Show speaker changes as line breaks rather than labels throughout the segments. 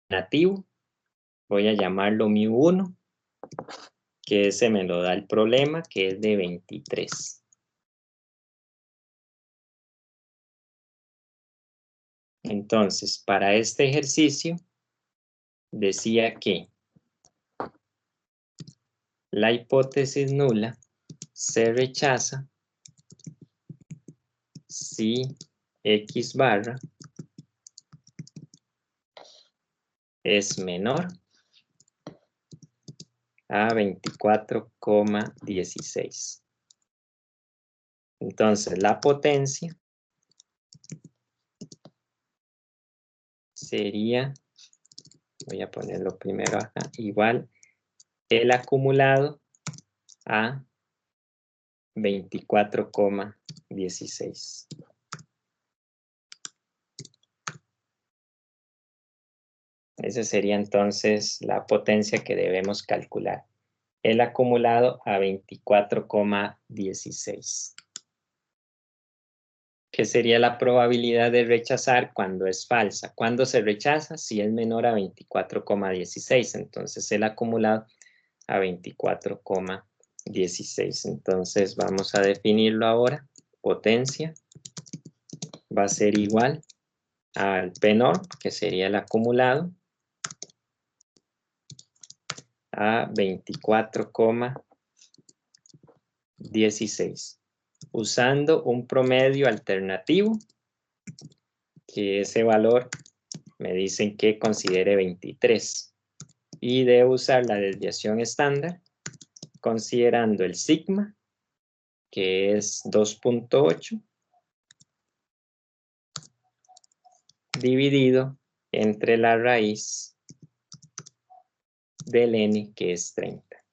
alternativo, voy a llamarlo mu1, que ese me lo da el problema, que es de 23. Entonces, para este ejercicio, decía que la hipótesis nula se rechaza si X barra es menor a 24,16. Entonces, la potencia sería, voy a ponerlo primero acá, igual el acumulado a 24,16. Esa sería entonces la potencia que debemos calcular. El acumulado a 24,16. ¿Qué sería la probabilidad de rechazar cuando es falsa? ¿Cuándo se rechaza? Si es menor a 24,16. Entonces el acumulado a 24,16. Entonces vamos a definirlo ahora. Potencia va a ser igual al P0, que sería el acumulado, a 24,16. Usando un promedio alternativo, que ese valor me dicen que considere 23. Y debo usar la desviación estándar, considerando el sigma, que es 2.8, dividido entre la raíz del n, que es 30,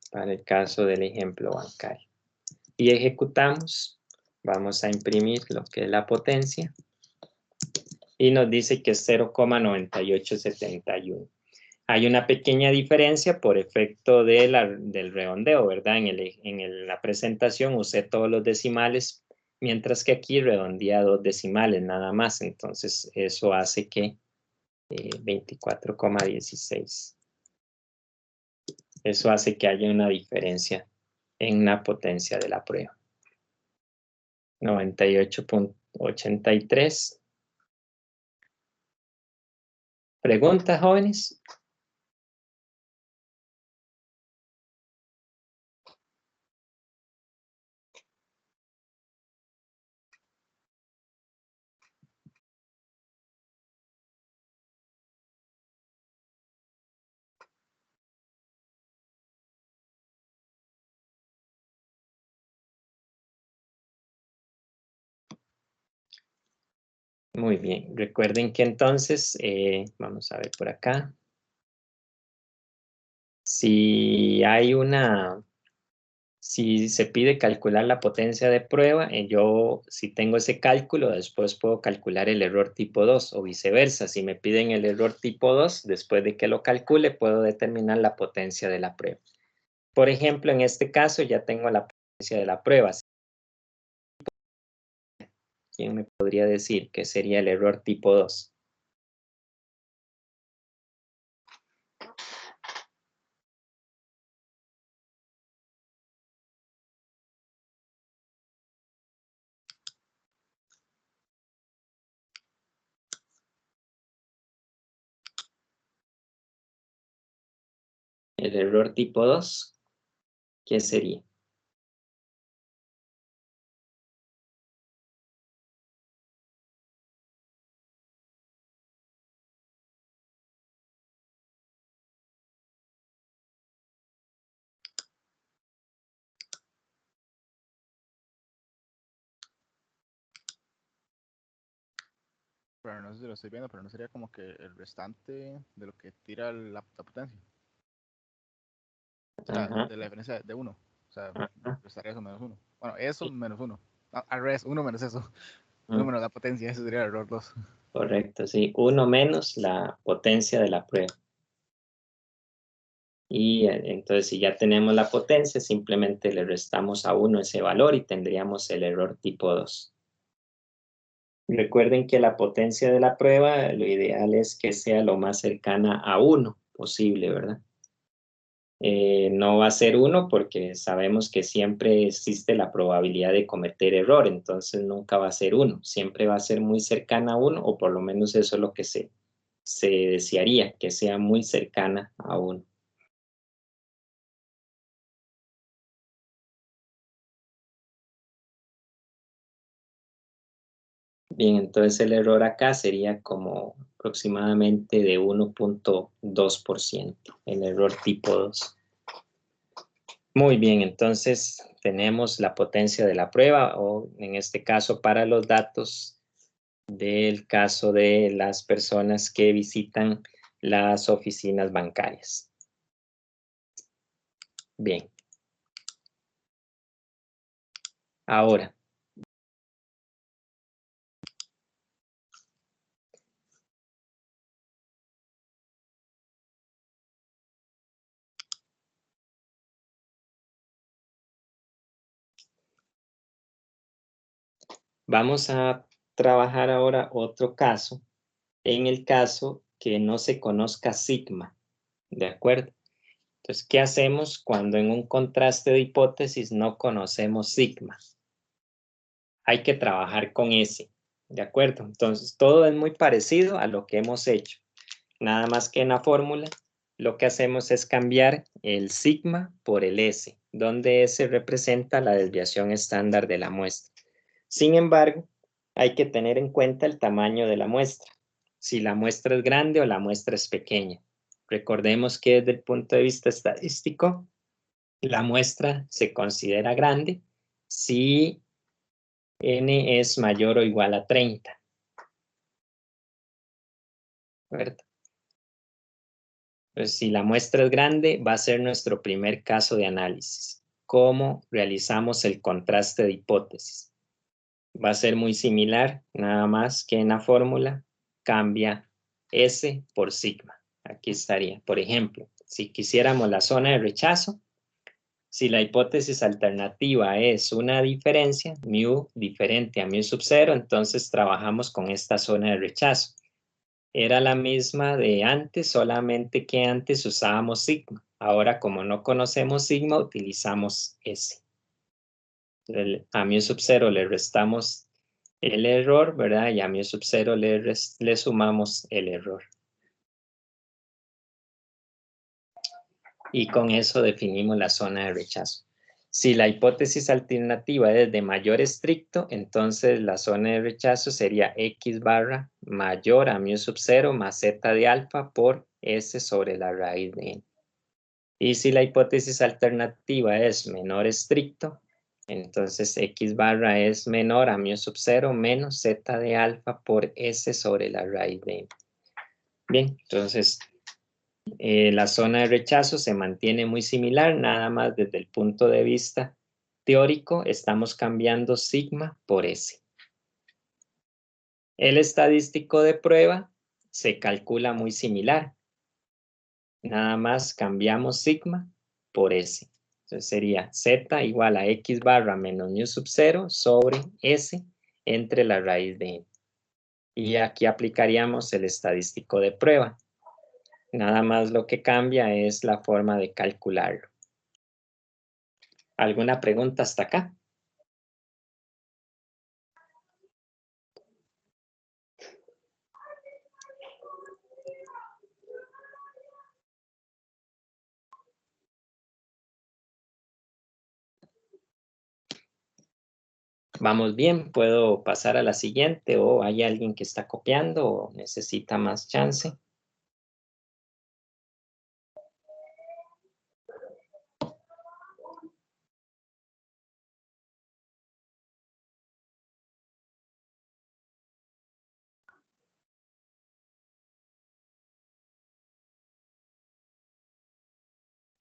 para el caso del ejemplo bancario. Y ejecutamos, vamos a imprimir lo que es la potencia, y nos dice que es 0,9871. Hay una pequeña diferencia por efecto del redondeo, ¿verdad? En la presentación usé todos los decimales, mientras que aquí redondea 2 decimales nada más. Entonces, eso hace que 24,16. Eso hace que haya una diferencia en la potencia de la prueba. 98,83. ¿Preguntas, jóvenes? Muy bien. Recuerden que entonces, vamos a ver por acá. Si se pide calcular la potencia de prueba, yo si tengo ese cálculo, después puedo calcular el error tipo 2 o viceversa. Si me piden el error tipo 2, después de que lo calcule, puedo determinar la potencia de la prueba. Por ejemplo, en este caso ya tengo la potencia de la prueba. ¿Quién me podría decir qué sería el error tipo 2? El error tipo 2, ¿qué sería?
Pero no sé si lo estoy viendo, pero no sería como que el restante de lo que tira la potencia. O sea,
Ajá,
de la diferencia de 1. O sea,
ajá,
restaría eso menos 1. Bueno, eso
sí,
menos 1. Al revés, 1 menos eso. 1 menos la potencia, ese sería el error 2.
correcto, sí. 1 menos la potencia de la prueba. Y entonces, si ya tenemos la potencia, simplemente le restamos a 1 ese valor y tendríamos el error tipo 2. Recuerden que la potencia de la prueba, lo ideal es que sea lo más cercana a 1 posible, ¿verdad? No va a ser 1 porque sabemos que siempre existe la probabilidad de cometer error, entonces nunca va a ser 1, siempre va a ser muy cercana a 1, o por lo menos eso es lo que se desearía, que sea muy cercana a 1. Bien, entonces el error acá sería como aproximadamente de 1.2%, el error tipo 2. Muy bien, entonces tenemos la potencia de la prueba, o en este caso para los datos del caso de las personas que visitan las oficinas bancarias. Bien. Ahora, vamos a trabajar ahora otro caso, en el caso que no se conozca sigma, ¿de acuerdo? Entonces, ¿qué hacemos cuando en un contraste de hipótesis no conocemos sigma? Hay que trabajar con S, ¿de acuerdo? Entonces, todo es muy parecido a lo que hemos hecho. Nada más que en la fórmula, lo que hacemos es cambiar el sigma por el S, donde S representa la desviación estándar de la muestra. Sin embargo, hay que tener en cuenta el tamaño de la muestra, si la muestra es grande o la muestra es pequeña. Recordemos que desde el punto de vista estadístico, la muestra se considera grande si n es mayor o igual a 30. ¿Verdad? Pues si la muestra es grande, va a ser nuestro primer caso de análisis. ¿Cómo realizamos el contraste de hipótesis? Va a ser muy similar, nada más que en la fórmula cambia S por sigma. Aquí estaría. Por ejemplo, si quisiéramos la zona de rechazo, si la hipótesis alternativa es una diferencia, mu diferente a mu sub 0, entonces trabajamos con esta zona de rechazo. Era la misma de antes, solamente que antes usábamos sigma. Ahora, como no conocemos sigma, utilizamos S. A mu sub 0 le restamos el error, ¿verdad? Y a mu sub 0 le sumamos el error. Y con eso definimos la zona de rechazo. Si la hipótesis alternativa es de mayor estricto, entonces la zona de rechazo sería X barra mayor a mu sub 0 más Z de alfa por S sobre la raíz de N. Y si la hipótesis alternativa es menor estricto, entonces X barra es menor a mu sub 0 menos Z de alfa por S sobre la raíz de N. Bien, entonces la zona de rechazo se mantiene muy similar, nada más desde el punto de vista teórico estamos cambiando sigma por S. El estadístico de prueba se calcula muy similar, nada más cambiamos sigma por S. Entonces sería Z igual a X barra menos mu sub 0 sobre S entre la raíz de N. Y aquí aplicaríamos el estadístico de prueba. Nada más lo que cambia es la forma de calcularlo. ¿Alguna pregunta hasta acá? Vamos bien, puedo pasar a la siguiente, o hay alguien que está copiando o necesita más chance.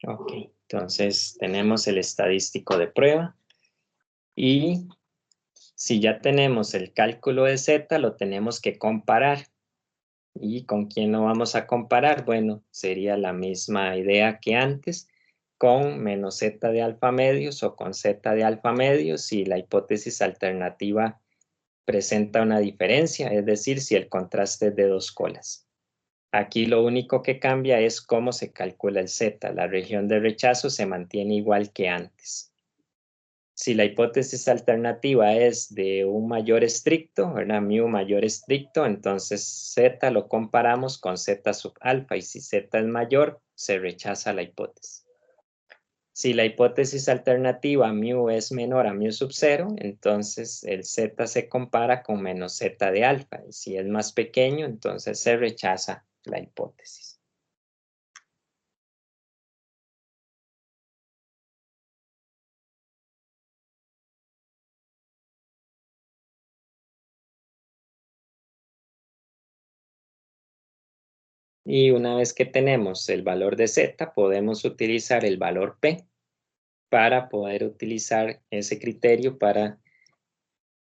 Ok, entonces tenemos el estadístico de prueba y si ya tenemos el cálculo de Z, lo tenemos que comparar. ¿Y con quién lo vamos a comparar? Bueno, sería la misma idea que antes, con menos Z de alfa medios o con Z de alfa medios si la hipótesis alternativa presenta una diferencia, es decir, si el contraste es de 2 colas. Aquí lo único que cambia es cómo se calcula el Z. La región de rechazo se mantiene igual que antes. Si la hipótesis alternativa es de un mayor estricto, ¿verdad? Mu mayor estricto, entonces Z lo comparamos con Z sub alfa, y si Z es mayor, se rechaza la hipótesis. Si la hipótesis alternativa mu es menor a mu sub 0, entonces el Z se compara con menos Z de alfa, y si es más pequeño, entonces se rechaza la hipótesis. Y una vez que tenemos el valor de Z, podemos utilizar el valor P para poder utilizar ese criterio para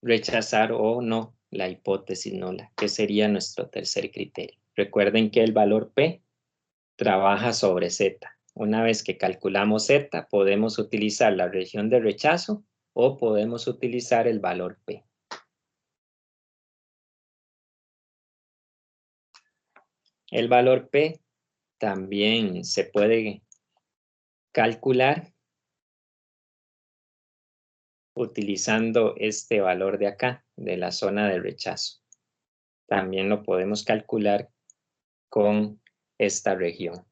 rechazar o no la hipótesis nula, que sería nuestro tercer criterio. Recuerden que el valor P trabaja sobre Z. Una vez que calculamos Z, podemos utilizar la región de rechazo o podemos utilizar el valor P. El valor P también se puede calcular utilizando este valor de acá, de la zona de rechazo. También lo podemos calcular con esta región.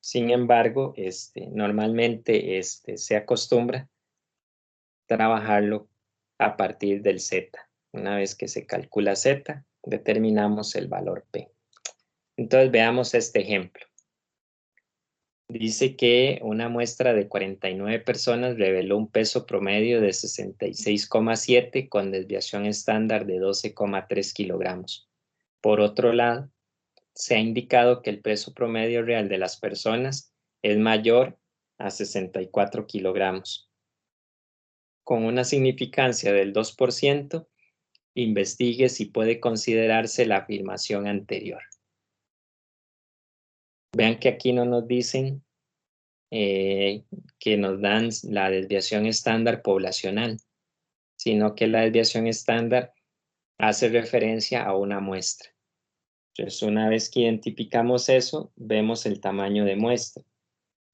Sin embargo, normalmente se acostumbra trabajarlo a partir del Z. Una vez que se calcula Z, determinamos el valor P. Entonces veamos este ejemplo. Dice que una muestra de 49 personas reveló un peso promedio de 66,7 con desviación estándar de 12,3 kilogramos. Por otro lado, se ha indicado que el peso promedio real de las personas es mayor a 64 kilogramos. Con una significancia del 2%, investigue si puede considerarse la afirmación anterior. Vean que aquí no nos dicen que nos dan la desviación estándar poblacional, sino que la desviación estándar hace referencia a una muestra. Entonces, una vez que identificamos eso, vemos el tamaño de muestra.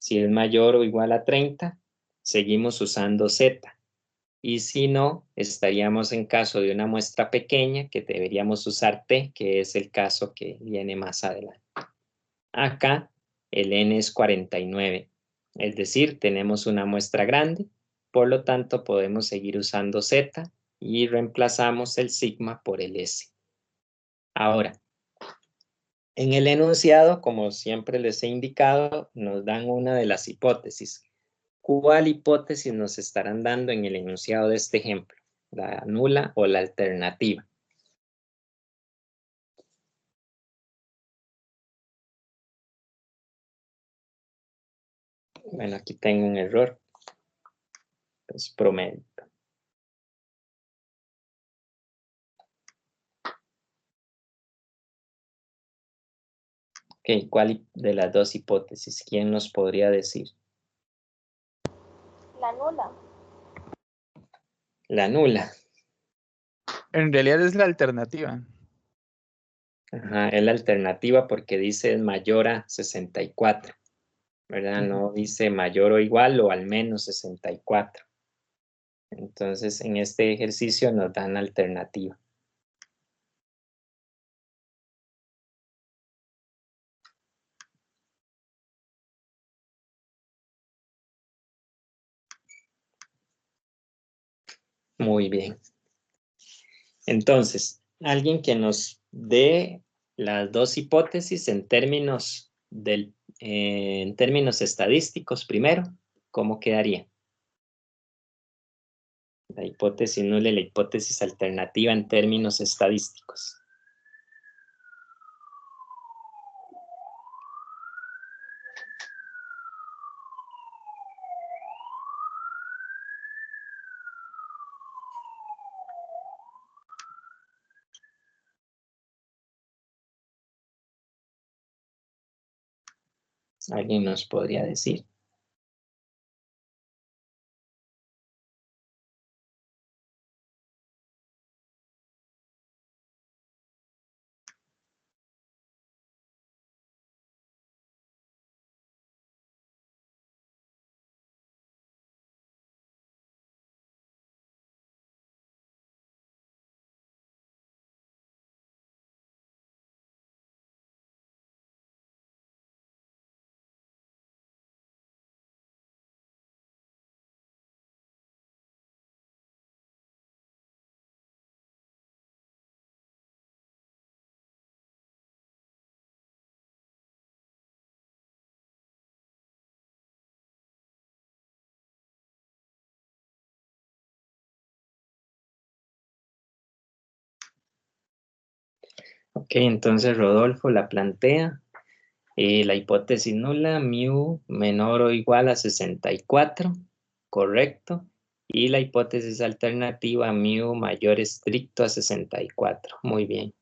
Si es mayor o igual a 30, seguimos usando Z. Y si no, estaríamos en caso de una muestra pequeña, que deberíamos usar T, que es el caso que viene más adelante. Acá el N es 49, es decir, tenemos una muestra grande, por lo tanto podemos seguir usando Z y reemplazamos el sigma por el S. Ahora, en el enunciado, como siempre les he indicado, nos dan una de las hipótesis. ¿Cuál hipótesis nos estarán dando en el enunciado de este ejemplo? ¿La nula o la alternativa? Bueno, aquí tengo un error. Es promedio. Ok, ¿cuál de las dos hipótesis? ¿Quién nos podría decir?
La nula.
La nula.
En realidad es la alternativa.
Ajá, es la alternativa porque dice mayor a 64, ¿verdad? No dice mayor o igual o al menos 64. Entonces, en este ejercicio nos dan alternativa. Muy bien. Entonces, alguien que nos dé las dos hipótesis en términos estadísticos primero, ¿cómo quedaría? La hipótesis nula y la hipótesis alternativa en términos estadísticos. ¿Alguien nos podría decir? Ok, entonces Rodolfo la plantea. La hipótesis nula, mu menor o igual a 64, correcto. Y la hipótesis alternativa, mu mayor estricto a 64, muy bien.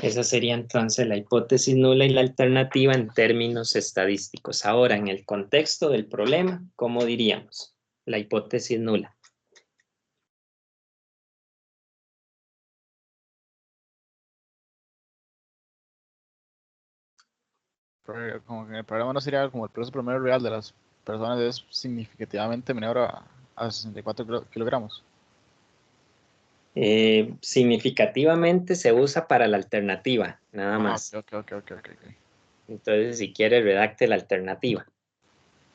Esa sería entonces la hipótesis nula y la alternativa en términos estadísticos. Ahora, en el contexto del problema, ¿cómo diríamos? La hipótesis nula.
Pero como que el problema no sería como el peso promedio real de las personas es significativamente menor a 64 kilogramos.
Significativamente se usa para la alternativa, nada
Ah,
más.
ok.
Entonces, si quiere, redacte la alternativa.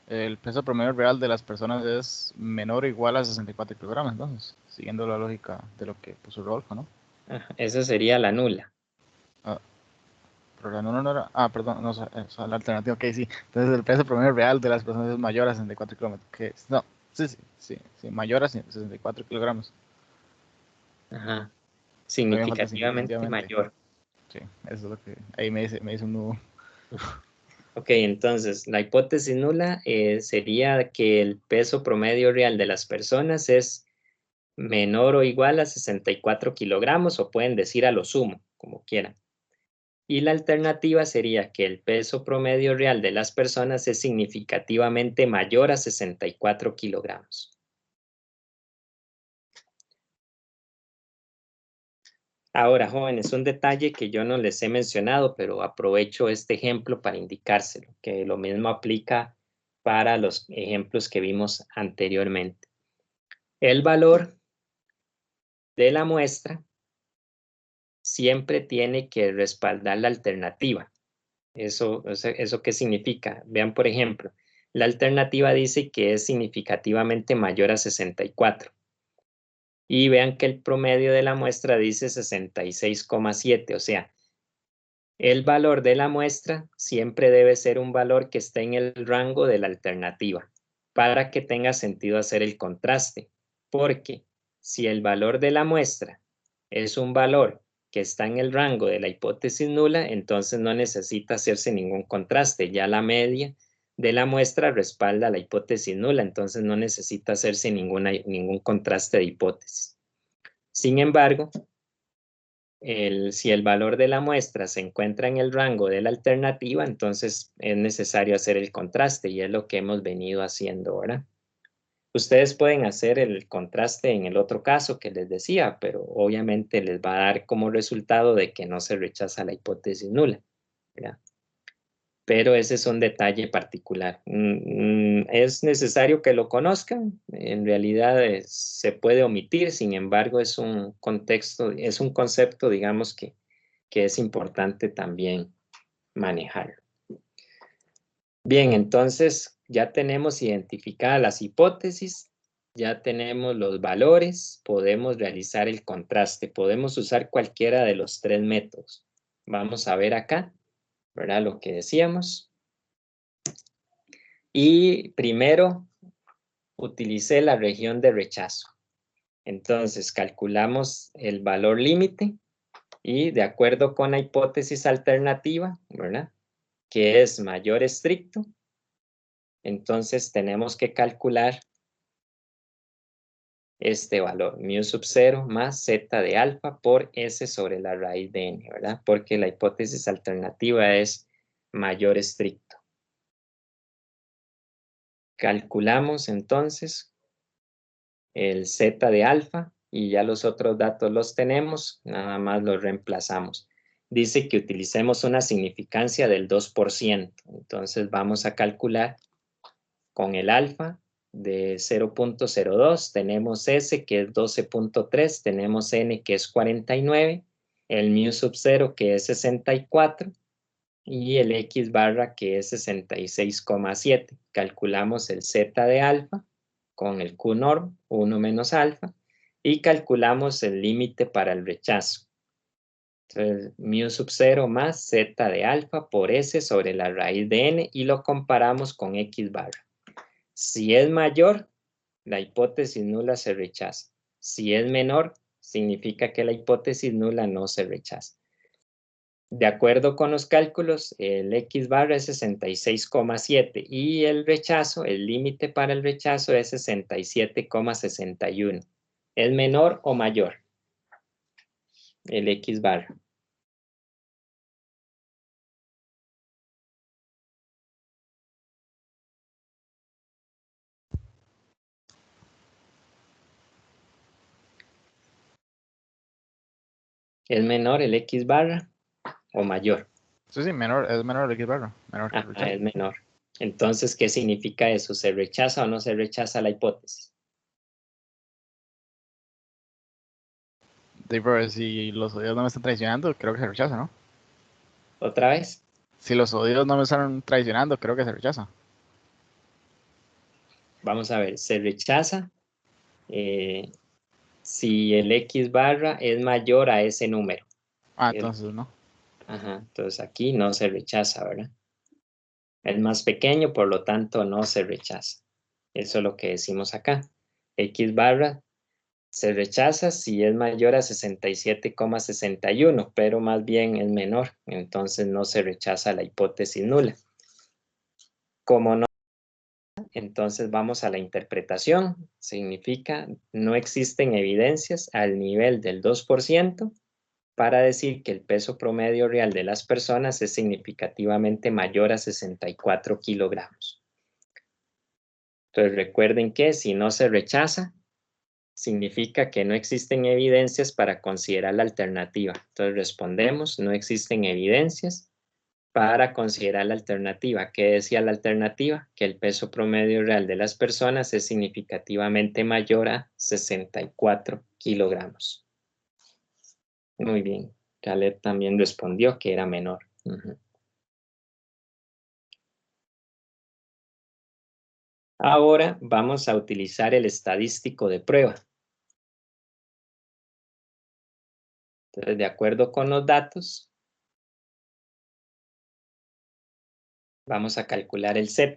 El peso promedio real de las personas es menor o igual a 64 kilogramos, entonces, siguiendo la lógica de lo que puso Rodolfo, ¿no?
Ajá, esa sería la nula.
Ah, pero la no era. Ah, perdón, no, esa la alternativa, ok, sí. Entonces, el peso promedio real de las personas es mayor a 64 kilómetros. No, sí, mayor a 64 kilogramos.
Ajá.
Todavía falta
Significativamente
significativamente.
mayor.
Sí, eso es lo que. Ahí me dice un nudo.
Ok, entonces la hipótesis nula sería que el peso promedio real de las personas es menor o igual a 64 kilogramos, o pueden decir a lo sumo, como quieran. Y la alternativa sería que el peso promedio real de las personas es significativamente mayor a 64 kilogramos. Ahora, jóvenes, un detalle que yo no les he mencionado, pero aprovecho este ejemplo para indicárselo, que lo mismo aplica para los ejemplos que vimos anteriormente. El valor de la muestra siempre tiene que respaldar la alternativa. ¿Eso qué significa? Vean, por ejemplo, la alternativa dice que es significativamente mayor a 64. Y vean que el promedio de la muestra dice 66,7, o sea, el valor de la muestra siempre debe ser un valor que esté en el rango de la alternativa para que tenga sentido hacer el contraste, porque si el valor de la muestra es un valor que está en el rango de la hipótesis nula, entonces no necesita hacerse ningún contraste, ya la media de la muestra respalda la hipótesis nula, entonces no necesita hacerse ningún contraste de hipótesis. Sin embargo, si el valor de la muestra se encuentra en el rango de la alternativa, entonces es necesario hacer el contraste y es lo que hemos venido haciendo ahora. Ustedes pueden hacer el contraste en el otro caso que les decía, pero obviamente les va a dar como resultado de que no se rechaza la hipótesis nula, ¿verdad? Pero ese es un detalle particular. Es necesario que lo conozcan. En realidad se puede omitir, sin embargo, es un contexto, es un concepto, digamos, que es importante también manejar. Bien, entonces ya tenemos identificadas las hipótesis, ya tenemos los valores, podemos realizar el contraste, podemos usar cualquiera de los tres métodos. Vamos a ver acá, ¿verdad? Lo que decíamos. Y primero utilicé la región de rechazo. Entonces calculamos el valor límite y de acuerdo con la hipótesis alternativa, ¿verdad? Que es mayor estricto, entonces tenemos que calcular este valor, mu sub 0 más z de alfa por s sobre la raíz de n, ¿verdad? Porque la hipótesis alternativa es mayor estricto. Calculamos entonces el z de alfa y ya los otros datos los tenemos, nada más los reemplazamos. Dice que utilicemos una significancia del 2%, entonces vamos a calcular con el alfa de 0.02, tenemos S que es 12.3, tenemos N que es 49, el mu sub 0 que es 64 y el X barra que es 66,7. Calculamos el Z de alfa con el Q norm, 1 menos alfa, y calculamos el límite para el rechazo. Entonces, mu sub 0 más Z de alfa por S sobre la raíz de N y lo comparamos con X barra. Si es mayor, la hipótesis nula se rechaza. Si es menor, significa que la hipótesis nula no se rechaza. De acuerdo con los cálculos, el X barra es 66,7 y el rechazo, el límite para el rechazo es 67,61. ¿Es menor o mayor el X barra? ¿Es menor el X barra o mayor?
Sí, sí, menor, es menor el X barra, menor que el
Ah,
rechazo.
es menor. Entonces, ¿qué significa eso? ¿Se rechaza o no se rechaza la hipótesis?
Sí, pero si los odios no me están traicionando, creo que se rechaza, ¿no?
¿Otra vez?
Si los odios no me están traicionando, creo que se rechaza.
Vamos a ver, se rechaza si el X barra es mayor a ese número.
Ah,
Es-
entonces no.
Ajá, entonces aquí no se rechaza, ¿verdad? Es más pequeño, por lo tanto no se rechaza. Eso es lo que decimos acá. X barra se rechaza si es mayor a 67,61, pero más bien es menor, entonces no se rechaza la hipótesis nula. Como no, entonces vamos a la interpretación. Significa no existen evidencias al nivel del 2% para decir que el peso promedio real de las personas es significativamente mayor a 64 kilogramos. Entonces recuerden que si no se rechaza, significa que no existen evidencias para considerar la alternativa. Entonces respondemos, no existen evidencias para considerar la alternativa. ¿Qué decía la alternativa? Que el peso promedio real de las personas es significativamente mayor a 64 kilogramos. Muy bien. Caleb también respondió que era menor. Ahora vamos a utilizar el estadístico de prueba. Entonces, de acuerdo con los datos, vamos a calcular el Z.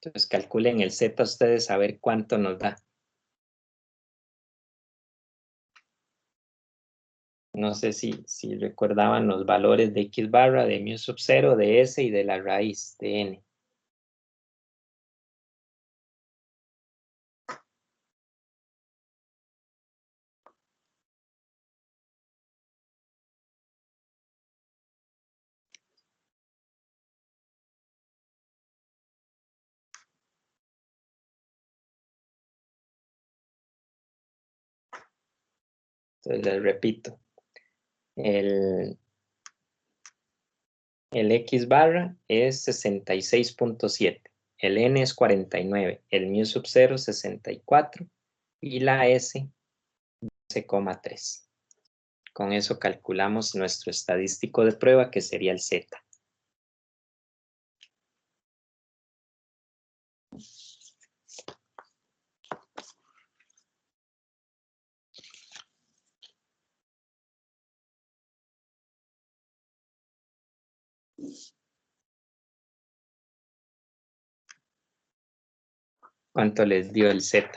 Entonces, calculen el Z ustedes a ver cuánto nos da. No sé si recordaban los valores de X barra, de mu sub 0, de S y de la raíz de N. Entonces, les repito. El X barra es 66,7. El N es 49. El mu sub 0, 64. Y la S, 12,3. Con eso calculamos nuestro estadístico de prueba, que sería el Z. ¿Cuánto les dio el Z?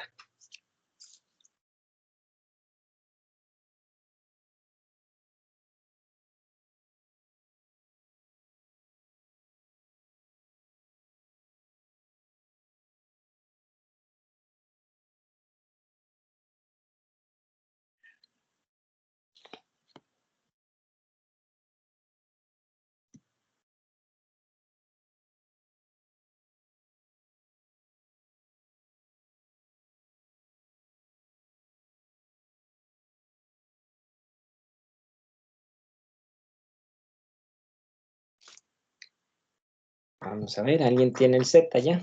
Vamos a ver, ¿alguien tiene el Z ya?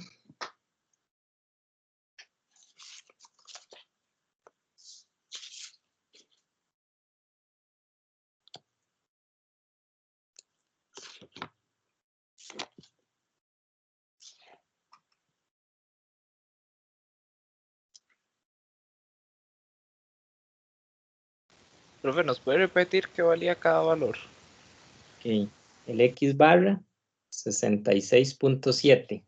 Profe, ¿nos puede repetir qué valía cada valor?
Ok. El X barra, 66,7.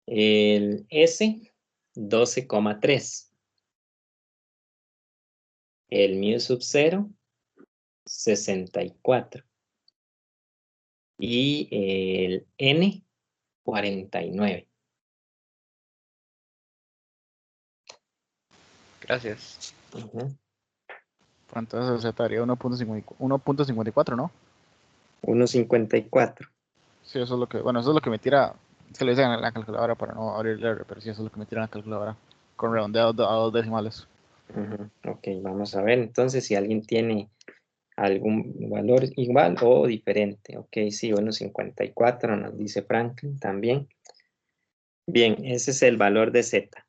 El S, 12,3. El mu sub 0, 64. Y el N, 49.
Gracias.
Ujú.
Entonces el Z daría 1.54, ¿no?
1.54.
Sí, eso es lo que, bueno, eso es lo que me tira, es que lo hice en la calculadora para no abrir el R, pero sí, eso es lo que me tira en la calculadora, con redondeado a dos decimales.
Ujú. Ok, vamos a ver entonces si alguien tiene algún valor igual o diferente. Ok, sí, 1.54 nos dice Franklin también. Bien, ese es el valor de Z.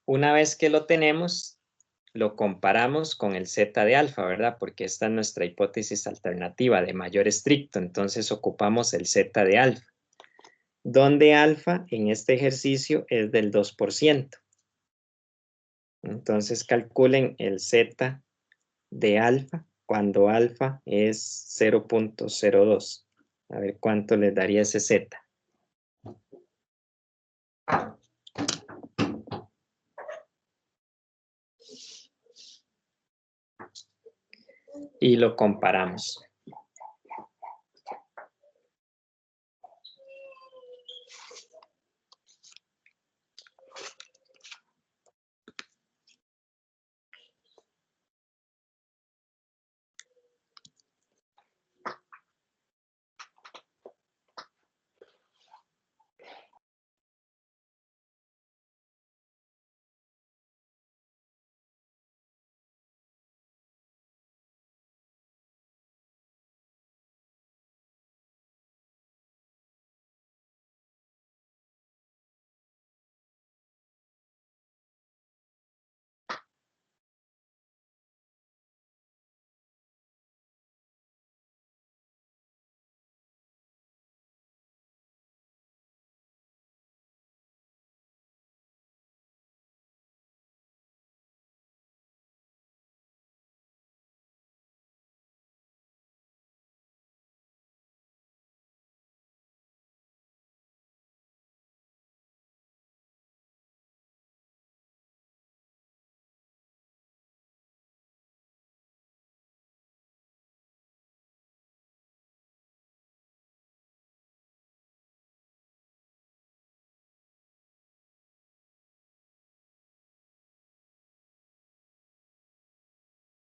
Una vez que lo tenemos, lo comparamos con el Z de alfa, ¿verdad? Porque esta es nuestra hipótesis alternativa de mayor estricto. Entonces ocupamos el Z de alfa, donde alfa en este ejercicio es del 2%. Entonces calculen el Z de alfa cuando alfa es 0.02. A ver cuánto les daría ese Z. Y lo comparamos.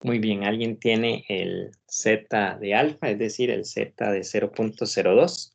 Muy bien, ¿alguien tiene el Z de alfa, es decir, el Z de 0.02?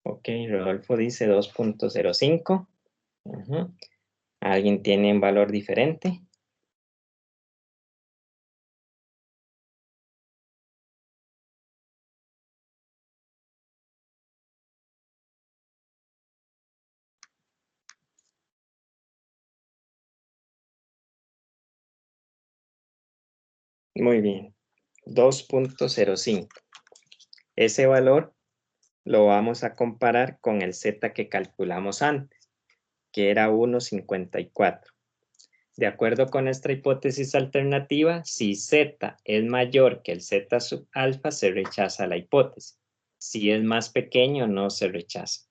Ok, Rodolfo dice 2.05. Ujú. ¿Alguien tiene un valor diferente? Muy bien, 2.05. Ese valor lo vamos a comparar con el Z que calculamos antes, que era 1.54. De acuerdo con nuestra hipótesis alternativa, si Z es mayor que el Z sub alfa, se rechaza la hipótesis. Si es más pequeño, no se rechaza.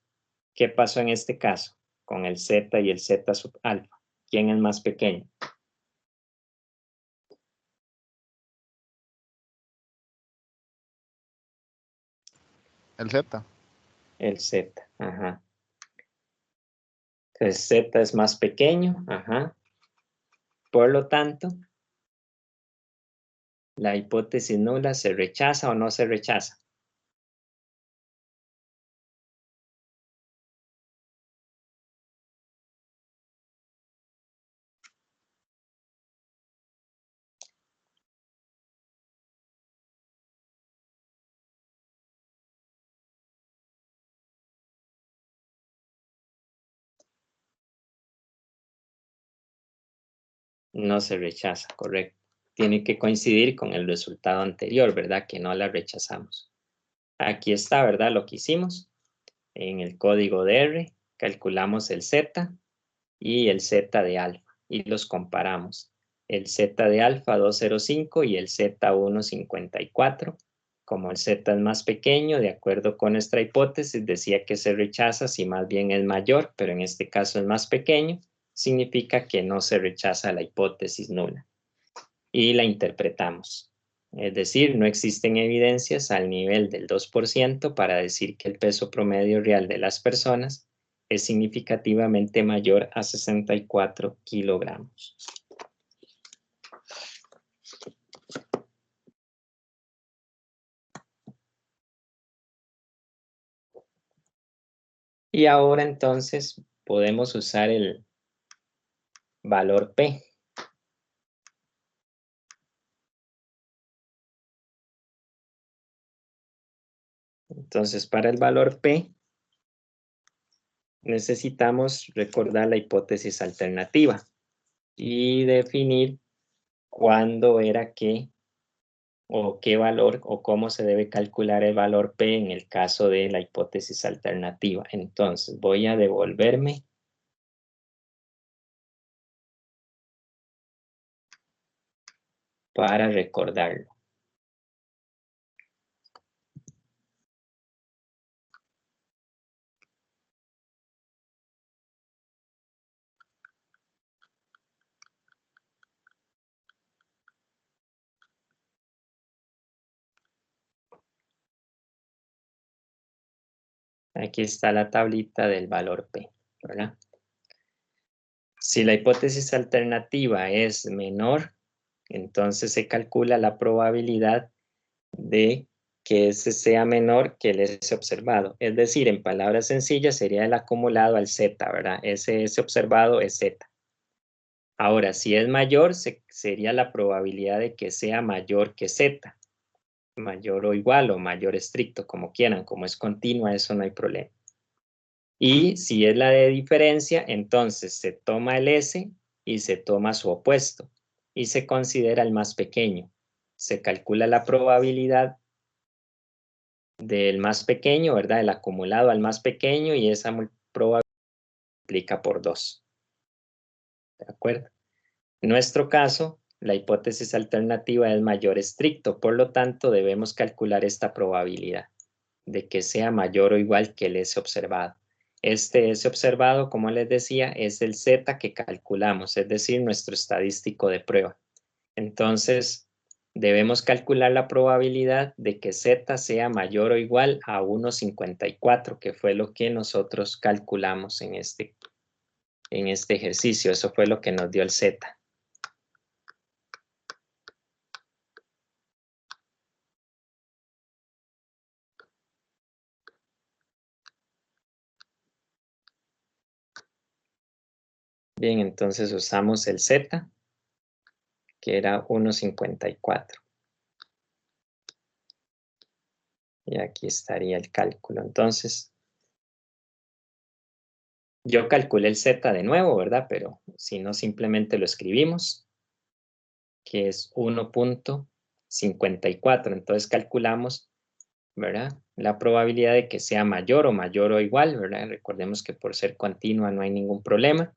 ¿Qué pasó en este caso con el Z y el Z sub alfa? ¿Quién es más pequeño?
El Z.
El Z, ajá. Entonces Z es más pequeño, ajá. Por lo tanto, la hipótesis nula se rechaza o no se rechaza. No se rechaza, correcto. Tiene que coincidir con el resultado anterior, ¿verdad? Que no la rechazamos. Aquí está, ¿verdad? Lo que hicimos. En el código de R, calculamos el Z y el Z de alfa y los comparamos. El Z de alfa 205 y el Z 154. Como el Z es más pequeño, de acuerdo con nuestra hipótesis, decía que se rechaza si más bien es mayor, pero en este caso es más pequeño, significa que no se rechaza la hipótesis nula. Y la interpretamos. Es decir, no existen evidencias al nivel del 2% para decir que el peso promedio real de las personas es significativamente mayor a 64 kilogramos. Y ahora entonces podemos usar el valor P. Entonces, para el valor P, necesitamos recordar la hipótesis alternativa y definir cuándo era que o qué valor o cómo se debe calcular el valor P en el caso de la hipótesis alternativa. Entonces, voy a devolverme para recordarlo. Aquí está la tablita del valor P, ¿verdad? Si la hipótesis alternativa es menor, entonces se calcula la probabilidad de que ese sea menor que el S observado. Es decir, en palabras sencillas, sería el acumulado al Z, ¿verdad? Ese S observado es Z. Ahora, si es mayor, sería la probabilidad de que sea mayor que Z. Mayor o igual o mayor estricto, como quieran. Como es continua, eso no hay problema. Y si es la de diferencia, entonces se toma el S y se toma su opuesto y se considera el más pequeño. Se calcula la probabilidad del más pequeño, ¿verdad? El acumulado al más pequeño y esa probabilidad multiplica por 2. ¿De acuerdo? En nuestro caso, la hipótesis alternativa es mayor estricto, por lo tanto debemos calcular esta probabilidad de que sea mayor o igual que el S observado. Este S observado, como les decía, es el Z que calculamos, es decir, nuestro estadístico de prueba. Entonces, debemos calcular la probabilidad de que Z sea mayor o igual a 1,54, que fue lo que nosotros calculamos en este ejercicio. Eso fue lo que nos dio el Z. Bien, entonces usamos el Z, que era 1,54. Y aquí estaría el cálculo. Entonces, yo calculé el Z de nuevo, ¿verdad? Pero si no, simplemente lo escribimos, que es 1,54. Entonces calculamos, ¿verdad? La probabilidad de que sea mayor o igual, ¿verdad? Recordemos que por ser continua no hay ningún problema.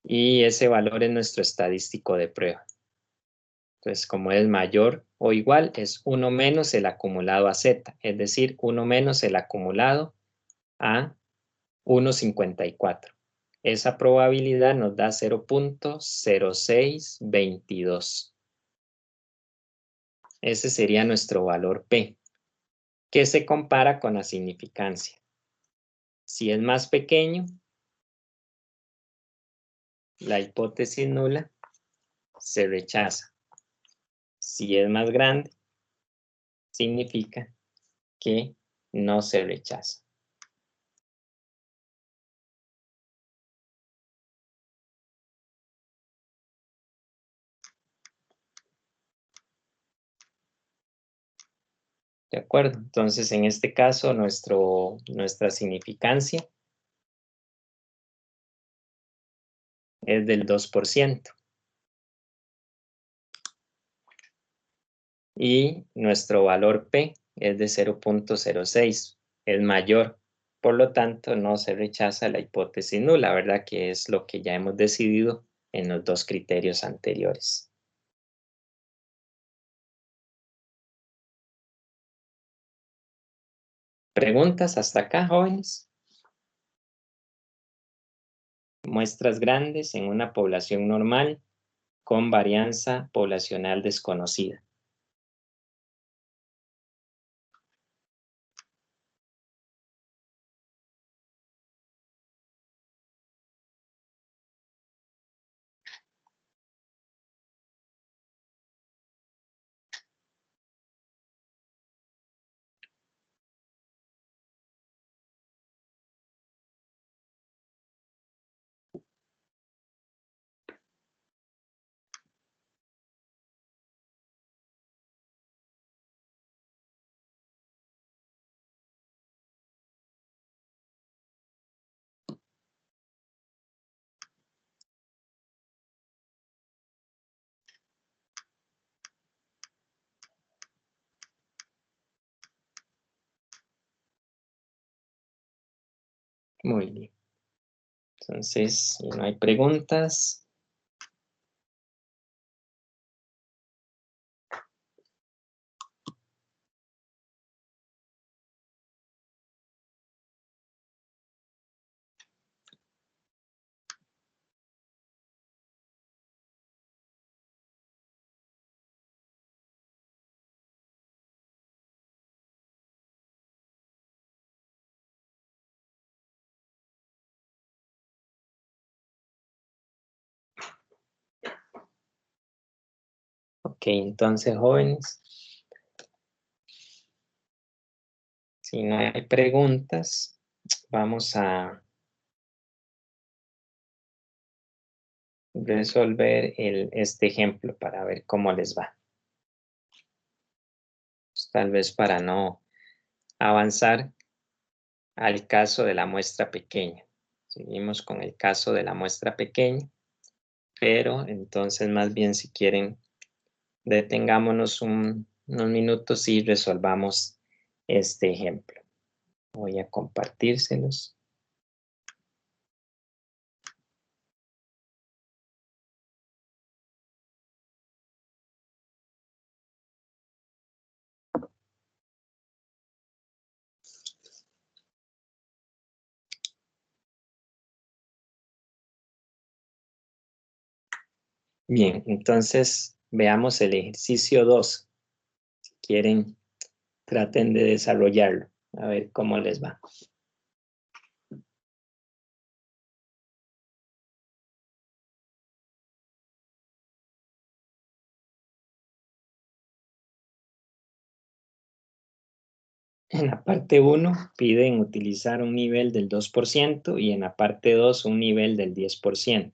Y ese valor es nuestro estadístico de prueba. Entonces, como es mayor o igual, es 1 menos el acumulado a Z, es decir, 1 menos el acumulado a 1,54. Esa probabilidad nos da 0,0622. Ese sería nuestro valor P, que se compara con la significancia. Si es más pequeño, la hipótesis nula se rechaza. Si es más grande, significa que no se rechaza. ¿De acuerdo? Entonces, en este caso, nuestra significancia es del 2%. y nuestro valor P es de 0.06, es mayor. Por lo tanto, no se rechaza la hipótesis nula, ¿verdad? Que es lo que ya hemos decidido en los dos criterios anteriores. ¿Preguntas hasta acá, jóvenes? Muestras grandes en una población normal con varianza poblacional desconocida. Muy bien. Entonces, si no hay preguntas, ok, entonces, jóvenes, si no hay preguntas, vamos a resolver este ejemplo para ver cómo les va. Pues, tal vez para no avanzar al caso de la muestra pequeña. Seguimos con el caso de la muestra pequeña, pero entonces más bien si quieren detengámonos unos minutos y resolvamos este ejemplo. Voy a compartírselos. Bien, entonces veamos el ejercicio 2. Si quieren, traten de desarrollarlo, a ver cómo les va. En la parte 1 piden utilizar un nivel del 2% y en la parte 2 un nivel del 10%.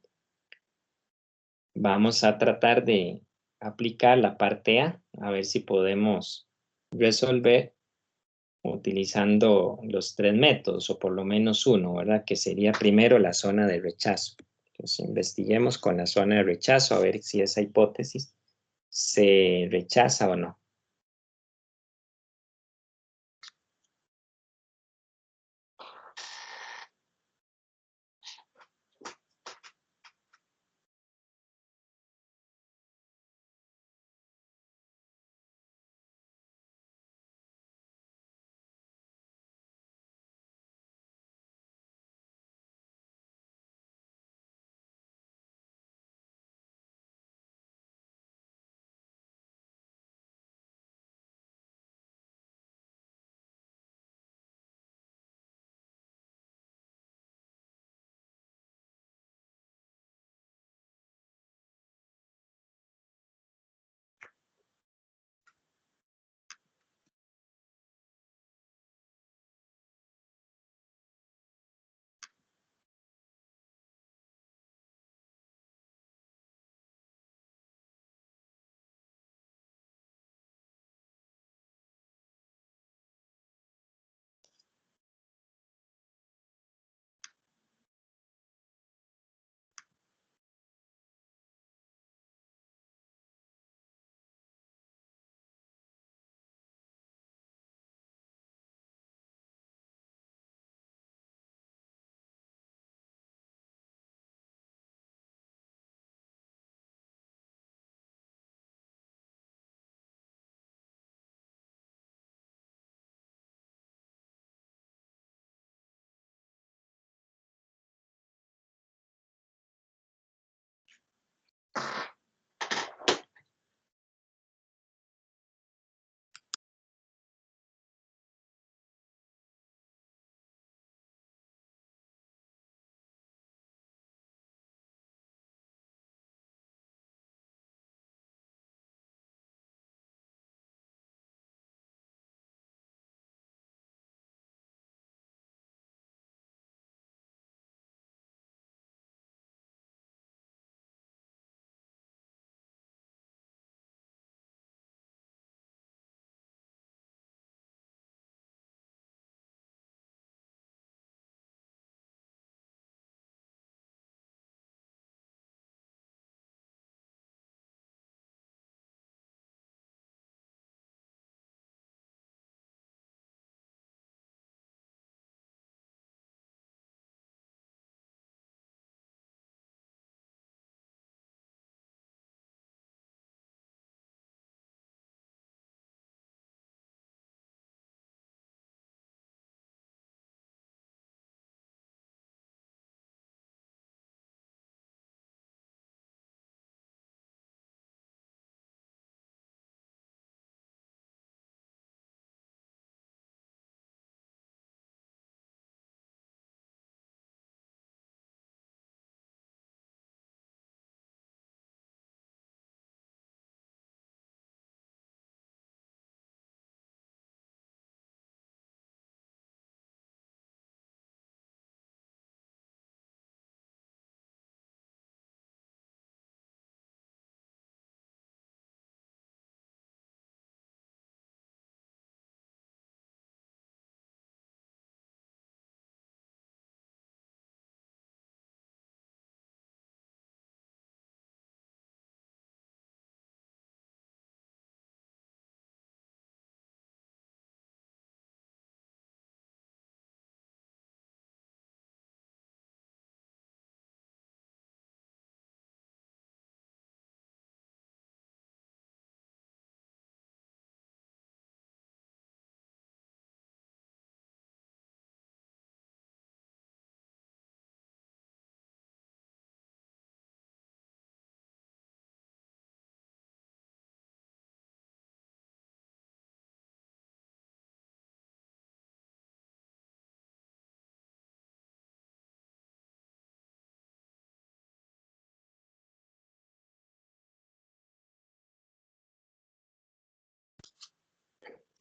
Vamos a tratar de aplicar la parte a ver si podemos resolver utilizando los tres métodos o por lo menos uno, ¿verdad? Que sería primero la zona de rechazo. Entonces investiguemos con la zona de rechazo a ver si esa hipótesis se rechaza o no.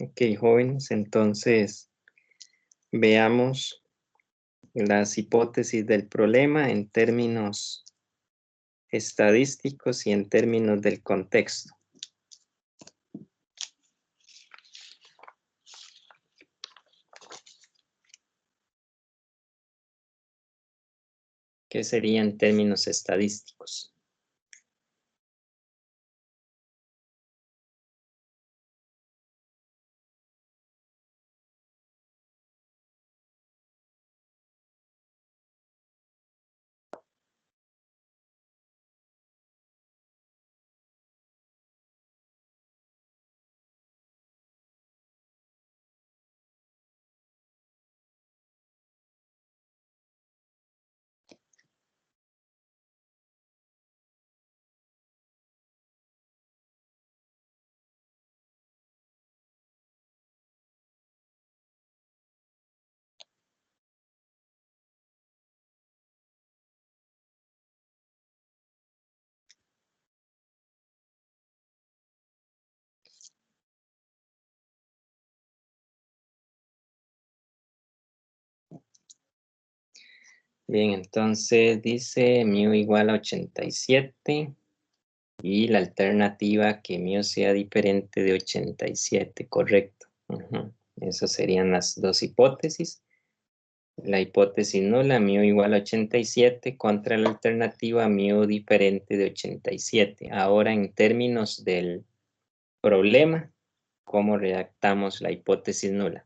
Ok, jóvenes, entonces veamos las hipótesis del problema en términos estadísticos y en términos del contexto. ¿Qué sería en términos estadísticos? Bien, entonces dice mu igual a 87 y la alternativa que mu sea diferente de 87, correcto. Esas serían las dos hipótesis. La hipótesis nula, mu igual a 87 contra la alternativa mu diferente de 87. Ahora, en términos del problema, ¿cómo redactamos la hipótesis nula?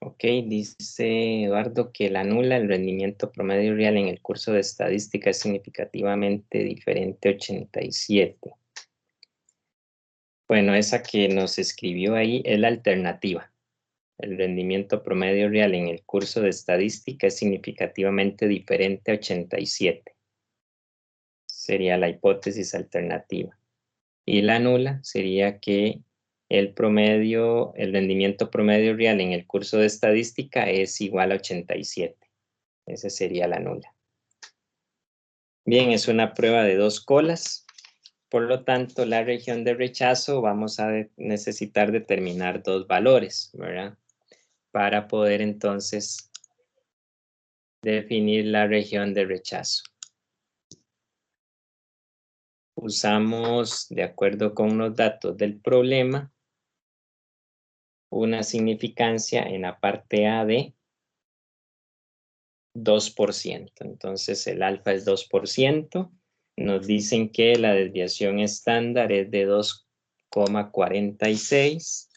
Ok, dice Eduardo que la nula, el rendimiento promedio real en el curso de estadística es significativamente diferente a 87. Bueno, esa que nos escribió ahí es la alternativa. El rendimiento promedio real en el curso de estadística es significativamente diferente a 87. Sería la hipótesis alternativa. Y la nula sería que el rendimiento promedio real en el curso de estadística es igual a 87. Esa sería la nula. Bien, es una prueba de 2 colas. Por lo tanto, la región de rechazo vamos a necesitar determinar 2 valores, ¿verdad? Para poder entonces definir la región de rechazo. Usamos, de acuerdo con los datos del problema, una significancia en la parte A de 2%. Entonces el alfa es 2%. Nos dicen que la desviación estándar es de 2,46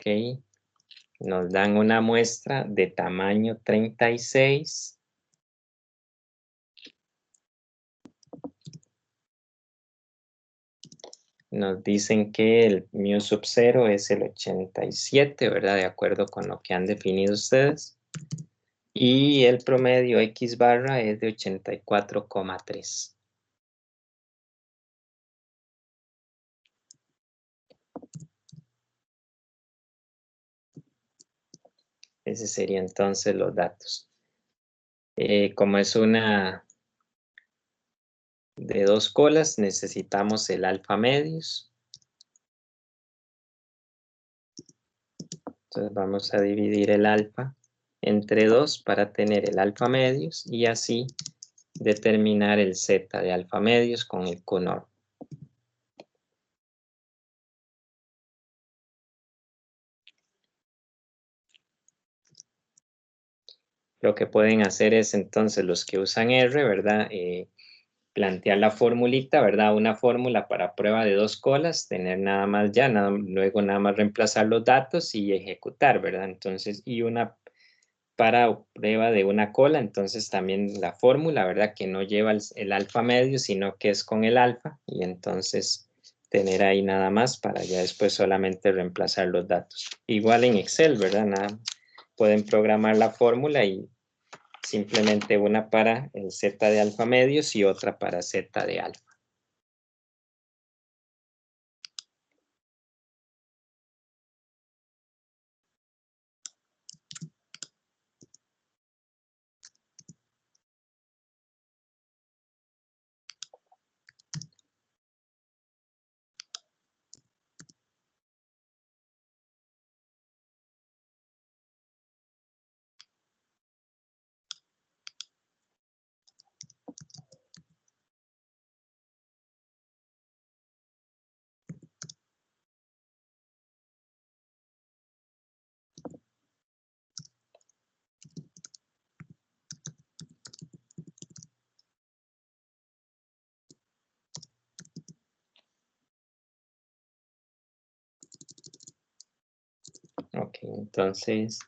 Ok. Nos dan una muestra de tamaño 36. Nos dicen que el mu sub 0 es el 87, ¿verdad? De acuerdo con lo que han definido ustedes. Y el promedio X barra es de 84,3. Ese sería entonces los datos. Como es una de 2 colas, necesitamos el alfa medios. Entonces vamos a dividir el alfa entre 2 para tener el alfa medios y así determinar el z de alfa medios con el Q-norm. Lo que pueden hacer es entonces los que usan R, ¿verdad? Plantear la formulita, ¿verdad? Una fórmula para prueba de 2 colas, tener nada más ya, luego nada más reemplazar los datos y ejecutar, ¿verdad? Entonces, y una para prueba de una cola, entonces también la fórmula, ¿verdad? Que no lleva el alfa medio, sino que es con el alfa, y entonces tener ahí nada más para ya después solamente reemplazar los datos. Igual en Excel, ¿verdad? Pueden programar la fórmula y simplemente una para el z de alfa medios y otra para z de alfa. Ok, entonces,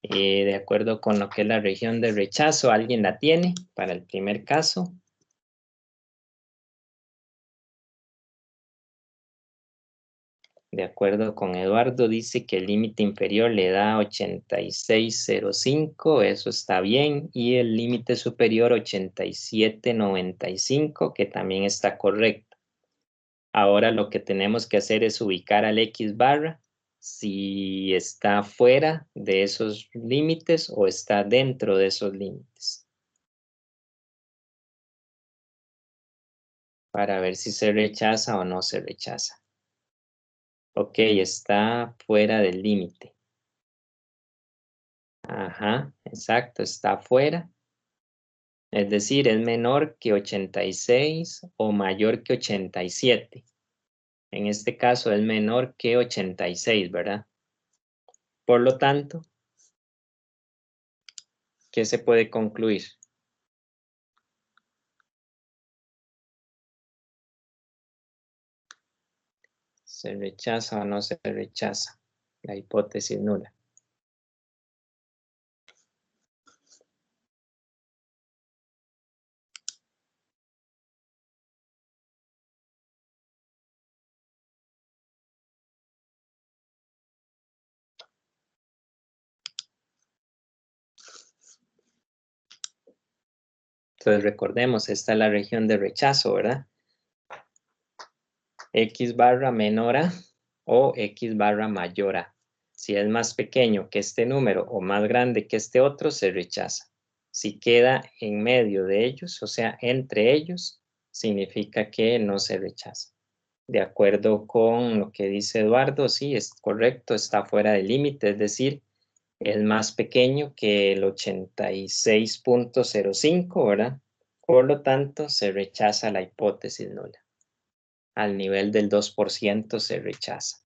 de acuerdo con lo que es la región de rechazo, ¿alguien la tiene para el primer caso? De acuerdo con Eduardo, dice que el límite inferior le da 86,05, eso está bien, y el límite superior 87,95, que también está correcto. Ahora lo que tenemos que hacer es ubicar al X barra, si está fuera de esos límites o está dentro de esos límites, para ver si se rechaza o no se rechaza. Ok, está fuera del límite. Ajá, exacto, está fuera. Es decir, es menor que 86 o mayor que 87. En este caso es menor que 86, ¿verdad? Por lo tanto, ¿qué se puede concluir? ¿Se rechaza o no se rechaza la hipótesis nula? Entonces recordemos, esta es la región de rechazo, ¿verdad? X barra menor a o X barra mayor a. Si es más pequeño que este número o más grande que este otro, se rechaza. Si queda en medio de ellos, o sea, entre ellos, significa que no se rechaza. De acuerdo con lo que dice Eduardo, sí, es correcto, está fuera del límite, es decir, es más pequeño que el 86,05, ¿verdad? Por lo tanto, se rechaza la hipótesis nula. Al nivel del 2% se rechaza.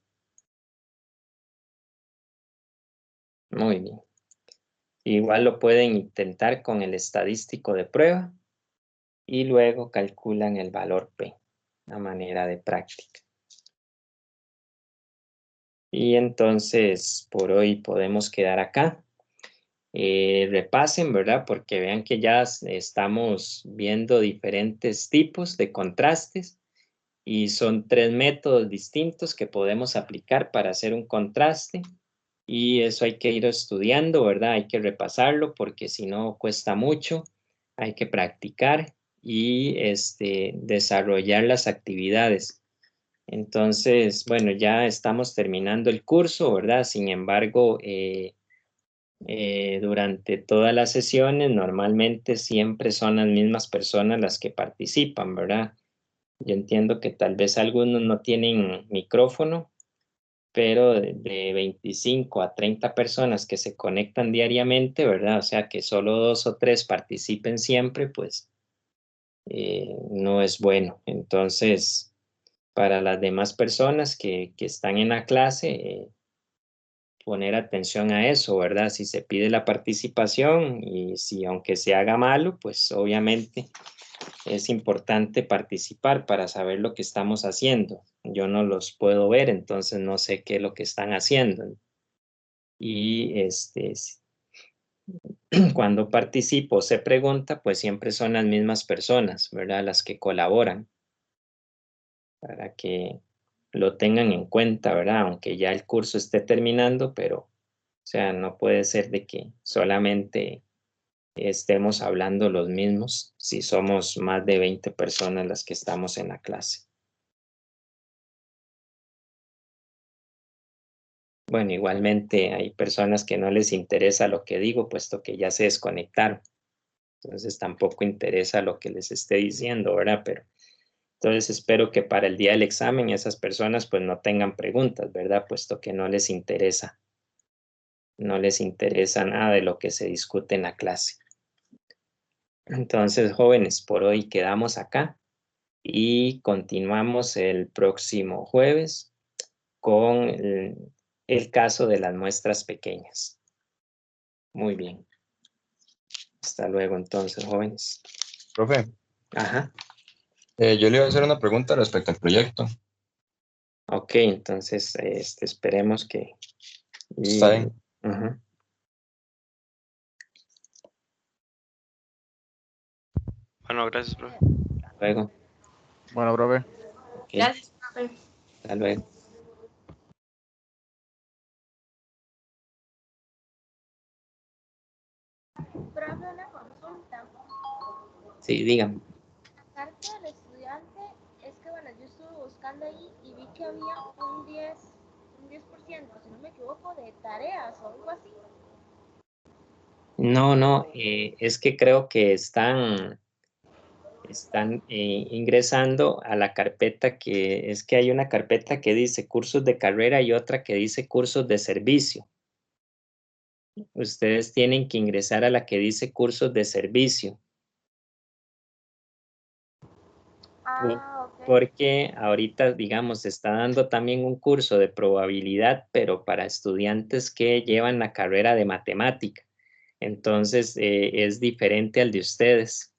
Muy bien. Igual lo pueden intentar con el estadístico de prueba y luego calculan el valor P, a manera de práctica. Y entonces, por hoy podemos quedar acá. Repasen, ¿verdad? Porque vean que ya estamos viendo diferentes tipos de contrastes y son 3 métodos distintos que podemos aplicar para hacer un contraste y eso hay que ir estudiando, ¿verdad? Hay que repasarlo porque si no cuesta mucho, hay que practicar y desarrollar las actividades. Entonces, bueno, ya estamos terminando el curso, ¿verdad? Sin embargo, durante todas las sesiones, normalmente siempre son las mismas personas las que participan, ¿verdad? Yo entiendo que tal vez algunos no tienen micrófono, pero de 25 a 30 personas que se conectan diariamente, ¿verdad? O sea, que solo 2 o 3 participen siempre, pues no es bueno. Entonces, para las demás personas que están en la clase, poner atención a eso, ¿verdad? Si se pide la participación y si aunque se haga malo, pues obviamente es importante participar para saber lo que estamos haciendo. Yo no los puedo ver, entonces no sé qué es lo que están haciendo. Y cuando participo se pregunta, pues siempre son las mismas personas, ¿verdad? Las que colaboran para que lo tengan en cuenta, ¿verdad? Aunque ya el curso esté terminando, pero, o sea, no puede ser de que solamente estemos hablando los mismos si somos más de 20 personas las que estamos en la clase. Bueno, igualmente hay personas que no les interesa lo que digo, puesto que ya se desconectaron. Entonces tampoco interesa lo que les esté diciendo, ¿verdad? Pero entonces espero que para el día del examen esas personas pues no tengan preguntas, ¿verdad? Puesto que no les interesa nada de lo que se discute en la clase. Entonces, jóvenes, por hoy quedamos acá y continuamos el próximo jueves con el caso de las muestras pequeñas. Muy bien. Hasta luego entonces, jóvenes.
Profe,
Ajá.
yo le iba a hacer una pregunta respecto al proyecto.
Ok, entonces esperemos que...
Está bien.
Ajá.
Bueno, gracias, profe.
Luego.
Bueno, profe.
Ok,
Gracias, profe.
hasta luego.
Profe, una consulta.
Sí, dígame.
La carta del estudiante es que, bueno, yo estuve buscando ahí y vi que había un 10%, si no me equivoco, de tareas o algo así.
No, es que creo que están ingresando a la carpeta es que hay una carpeta que dice cursos de carrera y otra que dice cursos de servicio. Ustedes tienen que ingresar a la que dice cursos de servicio.
Ah, ok.
Porque ahorita, digamos, se está dando también un curso de probabilidad, pero para estudiantes que llevan la carrera de matemática. Entonces, es diferente al de ustedes.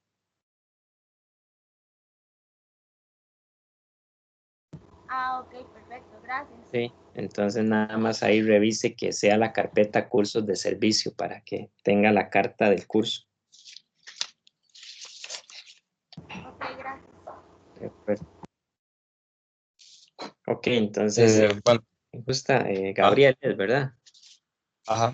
Ah, ok, perfecto, gracias.
Sí, entonces nada más ahí revise que sea la carpeta cursos de servicio para que tenga la carta del curso.
Ok, gracias.
De acuerdo. Ok, entonces,
Bueno,
gusta Gabriel, ¿verdad?
ajá.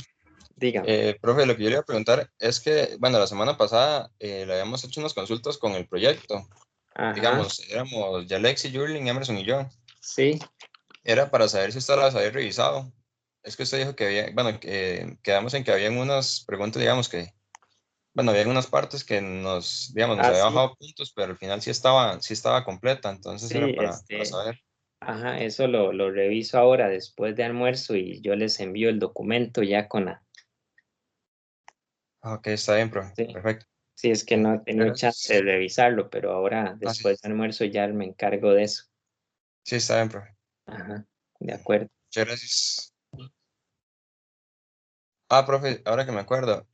Dígame.
Profe, lo que yo le iba a preguntar es que, bueno, la semana pasada le habíamos hecho unas consultas con el proyecto.
Ajá,
Digamos, éramos Yalexi, Jurlin, Emerson y yo.
sí.
Era para saber si usted las había revisado. Es que usted dijo que había, bueno, que quedamos en que habían unas preguntas, digamos que, bueno, habían unas partes que nos, digamos, nos
Ah,
había
sí.
bajado puntos, pero al final sí estaba completa, entonces era
Sí,
para saber.
ajá, eso lo reviso ahora después de almuerzo y yo les envío el documento ya con la...
Ah, ok, está bien, profe.
Sí,
Perfecto.
sí, es que no he tenido chance de
Gracias.
revisarlo, pero ahora
Ah, sí,
después de almuerzo ya me encargo de eso.
sí, está bien, profe.
Ajá, de acuerdo.
Muchas gracias. Ah, profe, ahora que me acuerdo,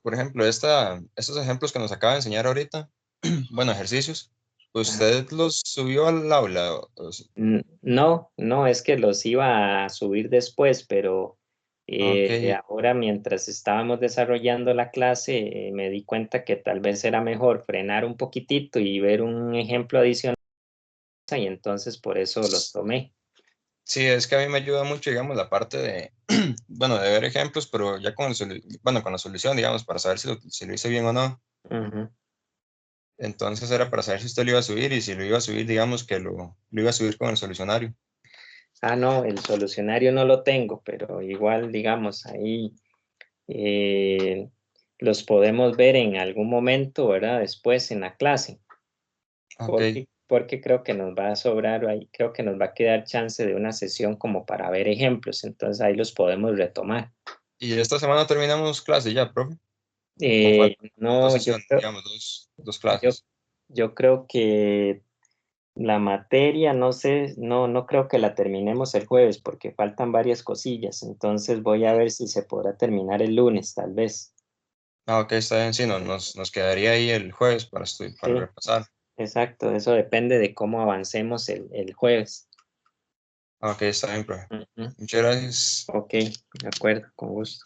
por ejemplo, estos ejemplos que nos acaba de enseñar ahorita, bueno, ejercicios, ¿Usted los subió al aula?
No, no, es que los iba a subir después, pero
Ok,
ahora mientras estábamos desarrollando la clase, me di cuenta que tal vez era mejor frenar un poquitito y ver un ejemplo adicional, y entonces por eso los tomé.
sí, es que a mí me ayuda mucho, digamos, la parte de, bueno, de ver ejemplos, pero ya con, bueno, con la solución, digamos, para saber si lo hice bien o no.
Ujú.
Entonces era para saber si usted lo iba a subir y si lo iba a subir, digamos que lo iba a subir con el solucionario.
Ah, no, el solucionario no lo tengo, pero igual, digamos, ahí eh, los podemos ver en algún momento, ¿verdad? Después en la clase,
Ok,
porque creo que nos va a sobrar ahí, creo que nos va a quedar chance de una sesión como para ver ejemplos, entonces ahí los podemos retomar.
y esta semana terminamos clase ya, profe. O faltan dos
No,
sesiones, digamos, dos
yo,
clases.
yo creo que la materia, no sé, no creo que la terminemos el jueves porque faltan varias cosillas, entonces voy a ver si se podrá terminar el lunes, tal vez.
Ah, ok, está bien, sí, nos quedaría ahí el jueves para
Sí,
repasar.
exacto, eso depende de cómo avancemos el jueves.
Ah, ok, está bien, profe.
Ujú.
Muchas gracias.
Ok, de acuerdo, con gusto.